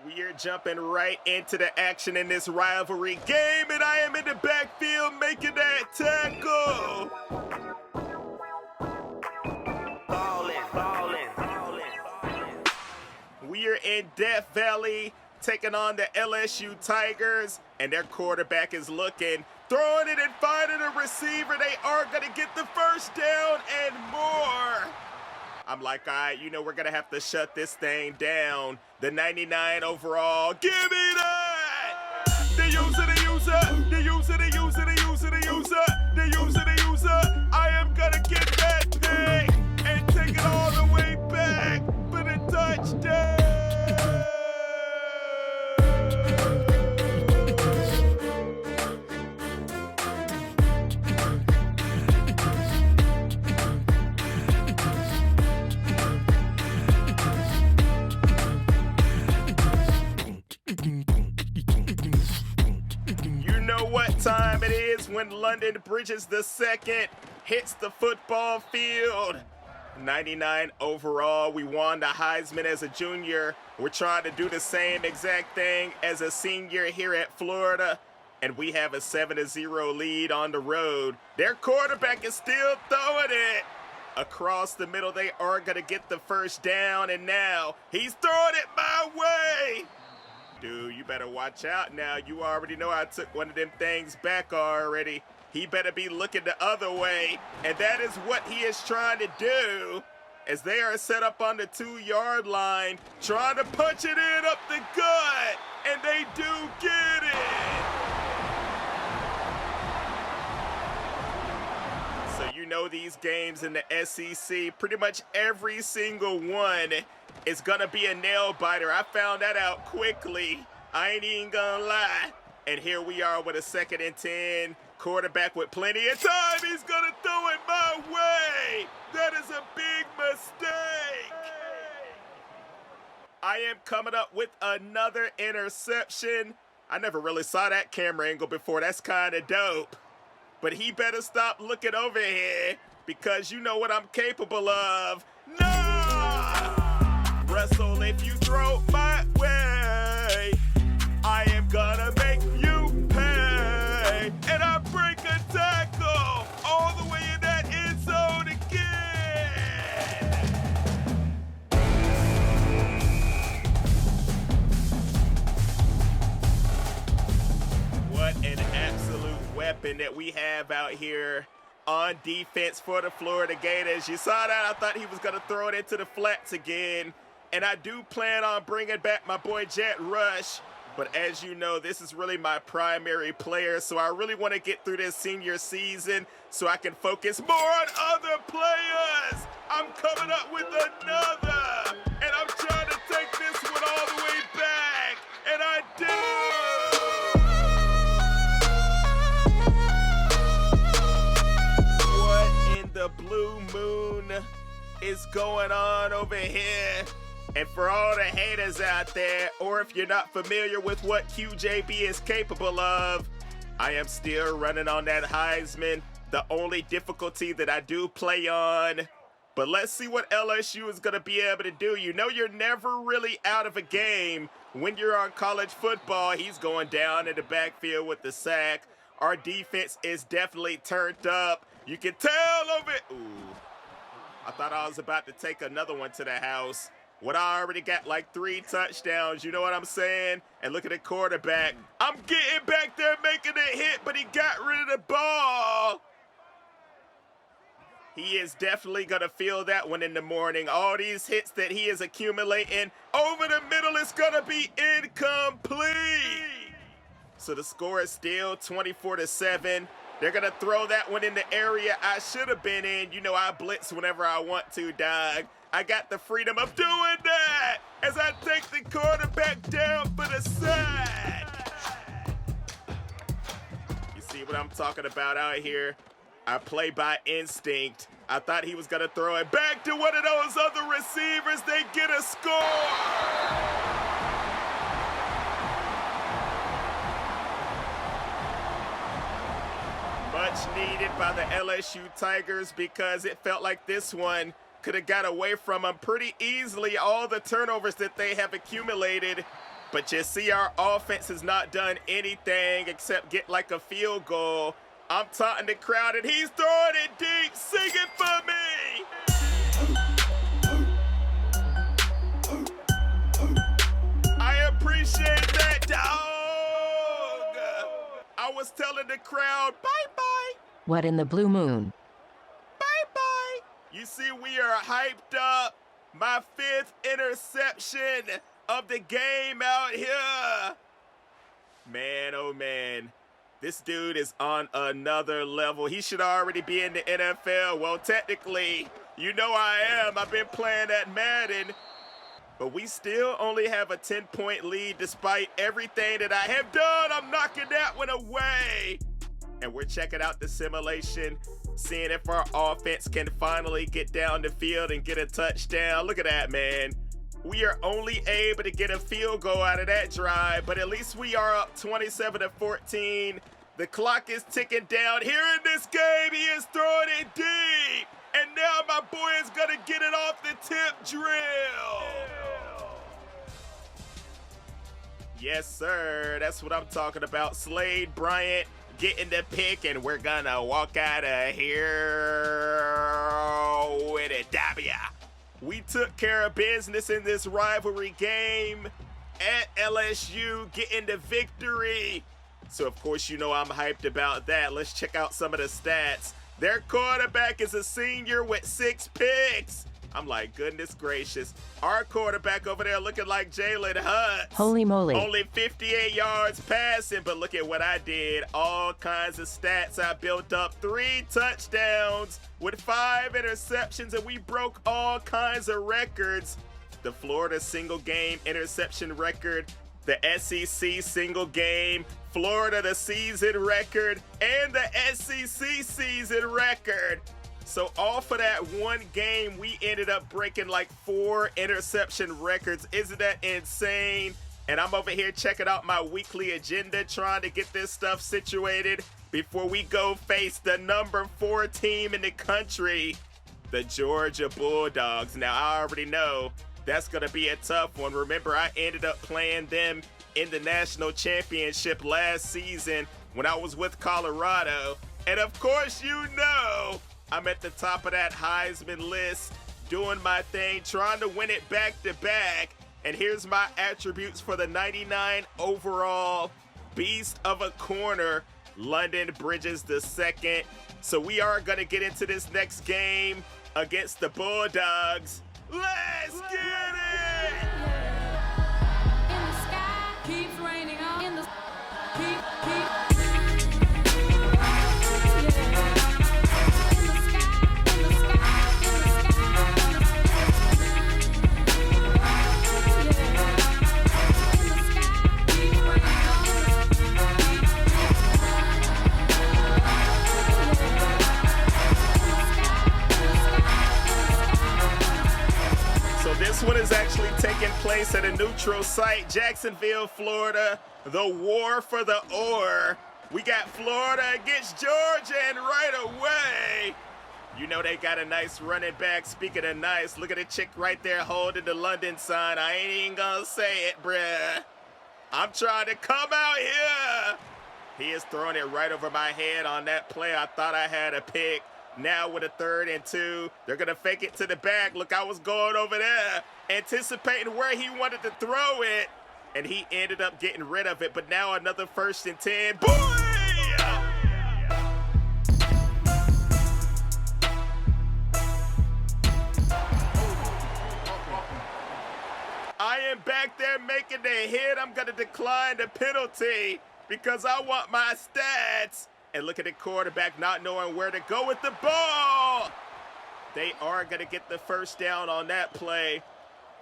We are jumping right into the action in this rivalry game, and I am in the backfield making that tackle. We are in Death Valley taking on the LSU Tigers, and their quarterback is looking, throwing it and finding a receiver. They are going to get the first down and more. I'm like, all right, we're going to have to shut this thing down. The 99 overall, give me that! The user, I am going to get that thing and take it all the way back for the touchdown. You know what time it is when London Bridges II hits the football field. 99 overall. We won the Heisman as a junior. We're trying to do the same exact thing as a senior here at Florida. And we have a 7-0 lead on the road. Their quarterback is still throwing it across the middle. They are going to get the first down. And now he's throwing it my way. Dude, you better watch out now. You already know I took one of them things back already. He better be looking the other way. And that is what he is trying to do as they are set up on the 2-yard line, trying to punch it in up the gut. And they do get it. So you know these games in the SEC, pretty much every single one is gonna be a nail biter. I found that out quickly. I ain't even gonna lie. And here we are with a 2nd and 10. Quarterback with plenty of time. He's gonna throw it my way. That is a big mistake. I am coming up with another interception. I never really saw that camera angle before. That's kind of dope. But he better stop looking over here because you know what I'm capable of. No! Wrestle if you throw my way. I am gonna make you pay. And I break a tackle all the way in that end zone again. What an absolute weapon that we have out here on defense for the Florida Gators. You saw that. I thought he was going to throw it into the flats again. And I do plan on bringing back my boy Jet Rush. But as you know, this is really my primary player. So I really want to get through this senior season so I can focus more on other players. I'm coming up with another. And I'm trying to take this one all the way back. And I do. What in the blue moon is going on over here? And for all the haters out there, or if you're not familiar with what QJB is capable of, I am still running on that Heisman, the only difficulty that I do play on. But let's see what LSU is going to be able to do. You know you're never really out of a game when you're on college football. He's going down in the backfield with the sack. Our defense is definitely turned up. You can tell of it. Ooh, I thought I was about to take another one to the house. What I already got like 3 touchdowns, you know what I'm saying? And look at the quarterback. I'm getting back there making a hit, but he got rid of the ball. He is definitely going to feel that one in the morning. All these hits that he is accumulating over the middle is going to be incomplete. So the score is still 24-7. They're going to throw that one in the area I should have been in. You know I blitz whenever I want to, dog. I got the freedom of doing that as I take the quarterback down for the sack. You see what I'm talking about out here? I play by instinct. I thought he was going to throw it back to one of those other receivers. They get a score. Much needed by the LSU Tigers because it felt like this one could have got away from them pretty easily. All the turnovers that they have accumulated But you see our offense has not done anything except get like a field goal. I'm taunting the crowd and he's throwing it deep. Sing it for me. I appreciate that, dog. I was telling the crowd, bye-bye. What in the blue moon? Bye-bye. You see, we are hyped up. My 5th interception of the game out here. Man, oh man. This dude is on another level. He should already be in the NFL. Well, technically, you know I am. I've been playing at Madden. But we still only have a 10-point lead despite everything that I have done. I'm knocking that one away. And we're checking out the simulation, seeing if our offense can finally get down the field and get a touchdown. Look at that, man. We are only able to get a field goal out of that drive, but at least we are up 27-14. The clock is ticking down. Here in this game, he is throwing it deep. And now my boy is going to get it off the tip drill. Yes, sir. That's what I'm talking about. Slade Bryant getting the pick, and we're going to walk out of here with a W. We took care of business in this rivalry game at LSU, getting the victory. So, of course, you know I'm hyped about that. Let's check out some of the stats. Their quarterback is a senior with 6 picks. I'm like, goodness gracious. Our quarterback over there looking like Jalen Hurts. Holy moly. Only 58 yards passing, but look at what I did. All kinds of stats. I built up 3 touchdowns with 5 interceptions, and we broke all kinds of records. The Florida single game interception record, the SEC single game, Florida the season record, and the SEC season record. So off of that one game, we ended up breaking like 4 interception records. Isn't that insane? And I'm over here checking out my weekly agenda, trying to get this stuff situated before we go face the number 4 team in the country, the Georgia Bulldogs. Now, I already know that's going to be a tough one. Remember, I ended up playing them in the national championship last season when I was with Colorado. And of course, you know, I'm at the top of that Heisman list, doing my thing, trying to win it back to back. And here's my attributes for the 99 overall beast of a corner, London Bridges II. So we are going to get into this next game against the Bulldogs. Let's get it! In the sky, keeps raining on. In the keep. This one is actually taking place at a neutral site, Jacksonville, Florida. The war for the oar. We got Florida against Georgia, and right away, you know they got a nice running back. Speaking of nice, look at the chick right there holding the London sign. I ain't even gonna say it, bruh. I'm trying to come out here. He is throwing it right over my head on that play. I thought I had a pick. Now with a 3rd and 2, they're going to fake it to the back. Look, I was going over there, anticipating where he wanted to throw it, and he ended up getting rid of it. But now another 1st and 10. Boy! I am back there making the hit. I'm going to decline the penalty because I want my stats. And look at the quarterback not knowing where to go with the ball. They are going to get the 1st down on that play.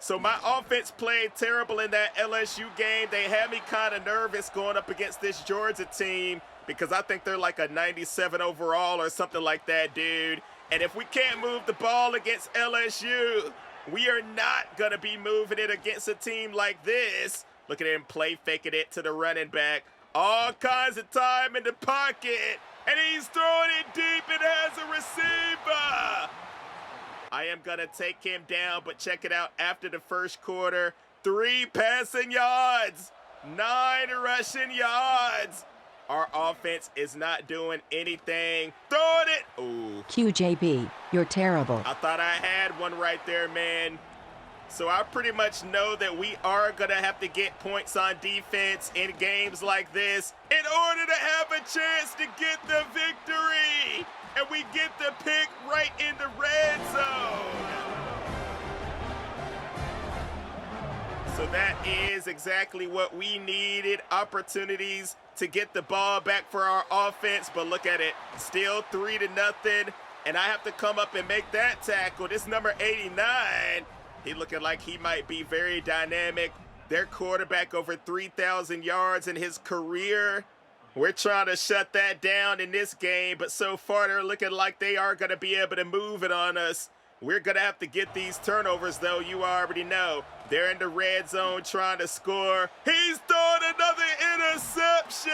So my offense played terrible in that LSU game. They had me kind of nervous going up against this Georgia team because I think they're like a 97 overall or something like that, dude. And if we can't move the ball against LSU, we are not going to be moving it against a team like this. Look at him play faking it to the running back. All kinds of time in the pocket, and he's throwing it deep and has a receiver. I am going to take him down, but check it out. After the 1st quarter, 3 passing yards, 9 rushing yards. Our offense is not doing anything. Throwing it. Ooh. QJB, you're terrible. I thought I had one right there, man. So I pretty much know that we are going to have to get points on defense in games like this in order to have a chance to get the victory. And we get the pick right in the red zone. So that is exactly what we needed. Opportunities to get the ball back for our offense. But look at it. Still 3-0. And I have to come up and make that tackle. This number 89. He looking like he might be very dynamic. Their quarterback over 3,000 yards in his career. We're trying to shut that down in this game, but so far they're looking like they are going to be able to move it on us. We're going to have to get these turnovers, though. You already know. They're in the red zone trying to score. He's throwing another interception.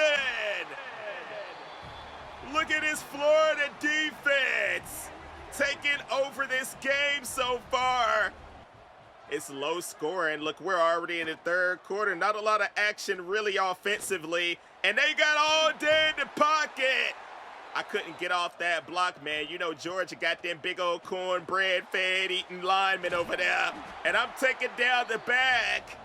Look at his Florida defense taking over this game so far. It's low scoring. Look, we're already in the third quarter. Not a lot of action really offensively. And they got all day in the pocket. I couldn't get off that block, man. You know, Georgia got them big old cornbread-fed eating linemen over there. And I'm taking down the back.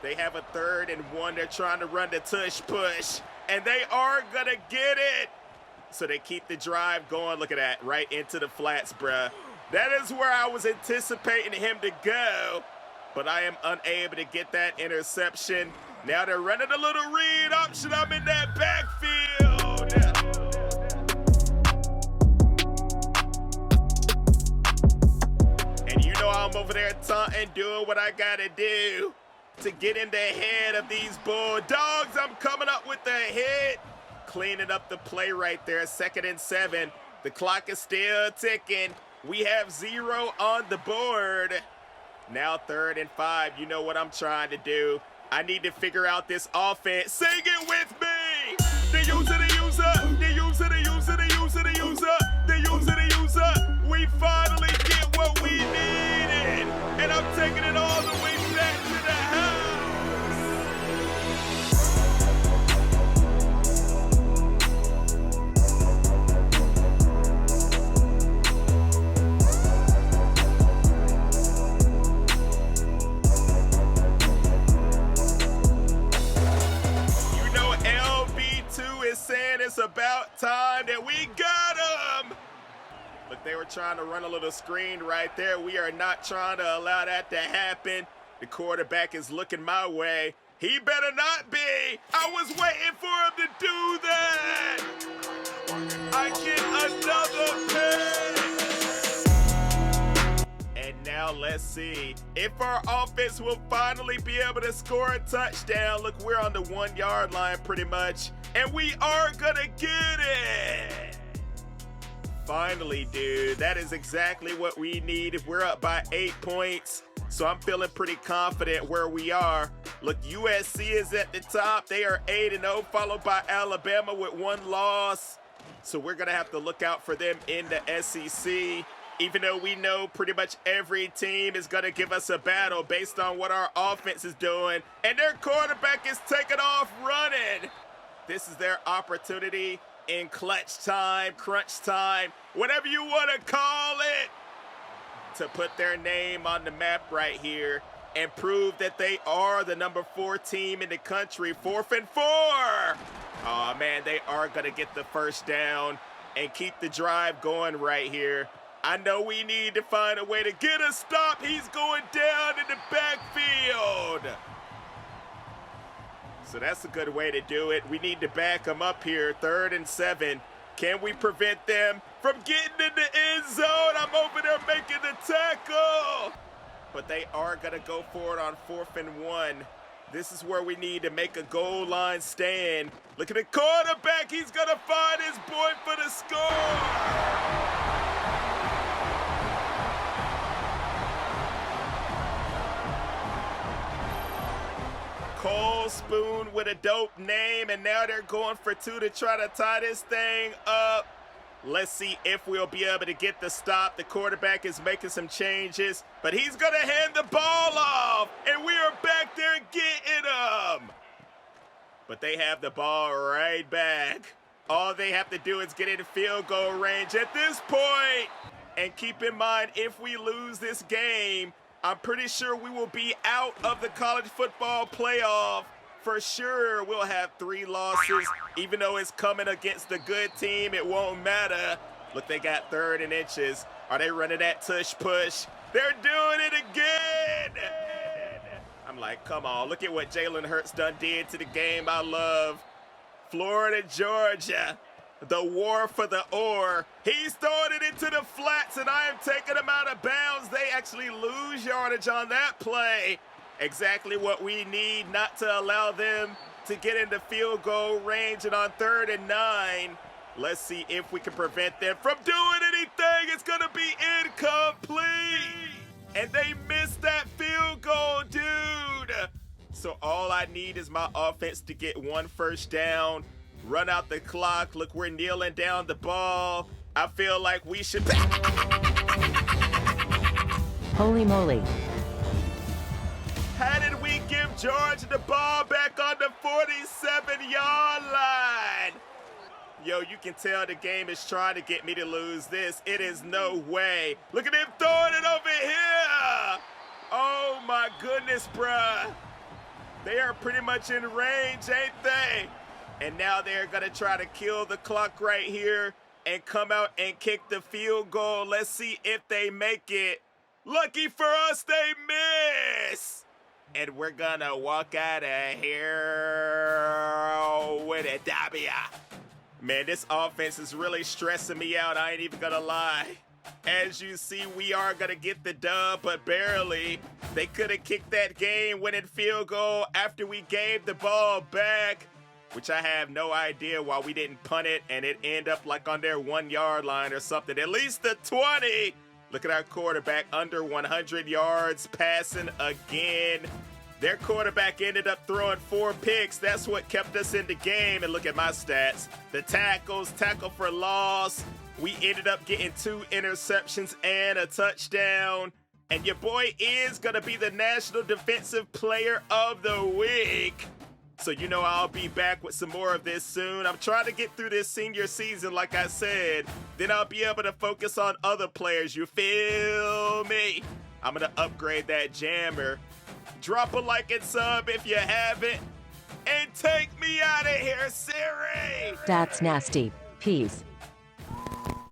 They have a 3rd and 1. They're trying to run the tush push. And they are going to get it. So they keep the drive going. Look at that. Right into the flats, bruh. That is where I was anticipating him to go, but I am unable to get that interception. Now they're running a little read option. I'm in that backfield. And you know I'm over there taunting, doing what I gotta do to get in the head of these Bulldogs. I'm coming up with the hit. Cleaning up the play right there. 2nd and 7. The clock is still ticking. We have 0 on the board. Now 3rd and 5. You know what I'm trying to do. I need to figure out this offense. Sing it with me. The user, the user, the user, the user, the user, the user, the user, the user. We finally get what we needed. And I'm taking it all the way back to the house. Saying it's about time that we got him. Look, they were trying to run a little screen right there. We are not trying to allow that to happen. The quarterback is looking my way. He better not be. I was waiting for him to do that. I get another pick. And now let's see if our offense will finally be able to score a touchdown. Look, we're on the 1-yard line pretty much. And we are gonna get it! Finally, dude, that is exactly what we need. We're up by 8 points, so I'm feeling pretty confident where we are. Look, USC is at the top. They are 8-0, followed by Alabama with 1 loss. So we're gonna have to look out for them in the SEC. Even though we know pretty much every team is gonna give us a battle based on what our offense is doing. And their quarterback is taking off running. This is their opportunity in clutch time, crunch time, whatever you want to call it, to put their name on the map right here and prove that they are the number 4 team in the country. 4th and 4. Oh, man, they are going to get the first down and keep the drive going right here. I know we need to find a way to get a stop. He's going down in the backfield. So that's a good way to do it. We need to back them up here. 3rd and 7. Can we prevent them from getting in the end zone? I'm over there making the tackle. But they are going to go for it on 4th and 1. This is where we need to make a goal line stand. Look at the quarterback. He's going to find his boy for the score. Cole Spoon with a dope name, and now they're going for 2 to try to tie this thing up. Let's see if we'll be able to get the stop. The quarterback is making some changes, but he's going to hand the ball off, and we are back there getting him. But they have the ball right back. All they have to do is get into field goal range at this point. And keep in mind, if we lose this game, I'm pretty sure we will be out of the college football playoff. For sure, we'll have 3 losses. Even though it's coming against the good team, it won't matter. Look, they got 3rd and inches. Are they running that tush push? They're doing it again. I'm like, come on, look at what Jalen Hurts done did to the game I love. Florida, Georgia, the war for the oar. He's throwing it into the flats, and I am taking him out of bounds. They actually lose yardage on that play. Exactly what we need not to allow them to get into field goal range. And on 3rd and 9, let's see if we can prevent them from doing anything. It's going to be incomplete. And they missed that field goal, dude. So all I need is my offense to get 1 first down, run out the clock. Look, we're kneeling down the ball. I feel like we should... Holy moly. How did we give Georgia the ball back on the 47-yard line? Yo, you can tell the game is trying to get me to lose this. It is no way. Look at him throwing it over here. Oh, my goodness, bruh. They are pretty much in range, ain't they? And now they're going to try to kill the clock right here and come out and kick the field goal. Let's see if they make it. Lucky for us, they miss. And we're going to walk out of here with a W. Man, this offense is really stressing me out. I ain't even going to lie. As you see, we are going to get the dub, but barely. They could have kicked that game-winning field goal after we gave the ball back, which I have no idea why we didn't punt it and it end up like on their 1-yard line or something. At least the 20. Look at our quarterback, under 100 yards, passing again. Their quarterback ended up throwing 4 picks. That's what kept us in the game. And look at my stats. The tackles, tackle for loss. We ended up getting 2 interceptions and a touchdown. And your boy is going to be the National Defensive Player of the Week. So you know I'll be back with some more of this soon. I'm trying to get through this senior season, like I said. Then I'll be able to focus on other players, you feel me? I'm going to upgrade that jammer. Drop a like and sub if you haven't. And take me out of here, Siri! That's nasty. Peace.